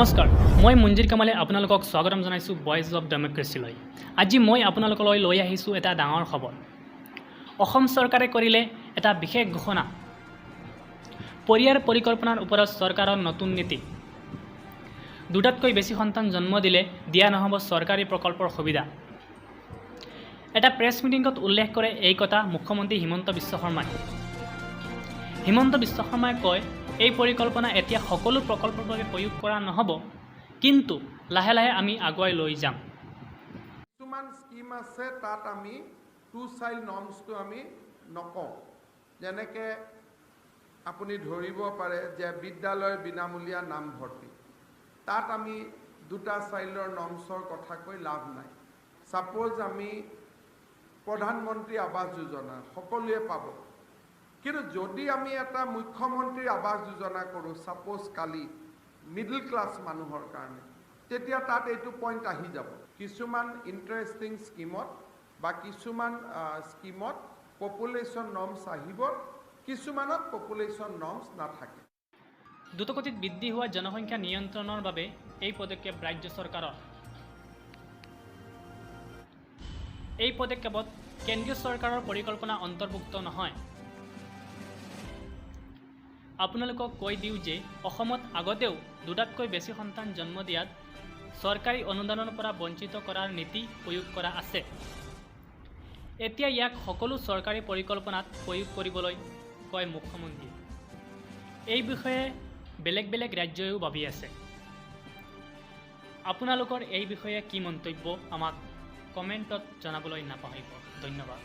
নমস্কাৰ, মই মঞ্জিৰ কামালে আপোনালোকক স্বাগতম জনাইছোঁ ভয়েস অফ ডেমক্ৰেচিলৈ। আজি মই আপোনালোকলৈ লৈ আহিছোঁ এটা ডাঙৰ খবৰ। অসম চৰকাৰে কৰিলে এটা বিশেষ ঘোষণা। পৰিয়াল পৰিকল্পনাৰ ওপৰত চৰকাৰৰ নতুন নীতি। দুটাতকৈ বেছি সন্তান জন্ম দিলে দিয়া নহ'ব চৰকাৰী প্ৰকল্পৰ সুবিধা। এটা প্ৰেছ মিটিঙত উল্লেখ কৰে এই কথা মুখ্যমন্ত্ৰী হিমন্ত বিশ্ব শৰ্মাই। হিমন্ত বিশ্ব শৰ্মাই কয়, এই পৰিকল্পনা এতিয়া সকলো প্ৰকল্পৰ বাবে প্ৰয়োগ কৰা নহ'ব, কিন্তু লাহে লাহে আমি আগুৱাই লৈ যাম। কিছুমান স্কিম আছে তাত আমি টু চাইল্ড নৰ্মছটো আমি নকওঁ। যেনেকৈ আপুনি ধৰিব পাৰে যে বিদ্যালয় বিনামূলীয়া নামভৰ্তি, তাত আমি দুটা চাইল্ডৰ নৰ্মছৰ কথা কৈ লাভ নাই। ছাপ'জ আমি প্ৰধানমন্ত্ৰী আৱাস যোজনা সকলোৱে পাব, কিন্তু যদি আমি এটা মুখ্যমন্ত্ৰী আৱাস যোজনা কৰোঁ, ছাপ'জ কালি মিডল ক্লাছ মানুহৰ কাৰণে, তেতিয়া তাত এইটো পইণ্ট আহি যাব। কিছুমান ইণ্টাৰেষ্টিং স্কিমত বা কিছুমান স্কিমত পপুলেশ্যন নৰ্মছ আহিব, কিছুমানত পপুলেশ্যন নৰ্মছ নাথাকে। দ্ৰুতগতিত বৃদ্ধি হোৱা জনসংখ্যা নিয়ন্ত্ৰণৰ বাবে এই পদক্ষেপ ৰাজ্য চৰকাৰৰ। এই পদক্ষেপত কেন্দ্ৰীয় চৰকাৰৰ পৰিকল্পনা অন্তৰ্ভুক্ত নহয়। আপোনালোকক কৈ দিওঁ যে অসমত আগতেও দুটাতকৈ বেছি সন্তান জন্ম দিয়াত চৰকাৰী অনুদানৰ পৰা বঞ্চিত কৰাৰ নীতি প্ৰয়োগ কৰা আছে। এতিয়া ইয়াক সকলো চৰকাৰী পৰিকল্পনাত প্ৰয়োগ কৰিবলৈ কয় মুখ্যমন্ত্ৰীয়ে। এই বিষয়ে বেলেগ বেলেগ ৰাজ্যইও ভাবি আছে। আপোনালোকৰ এই বিষয়ে কি মন্তব্য আমাক কমেণ্টত জনাবলৈ নাপাহৰিব। ধন্যবাদ।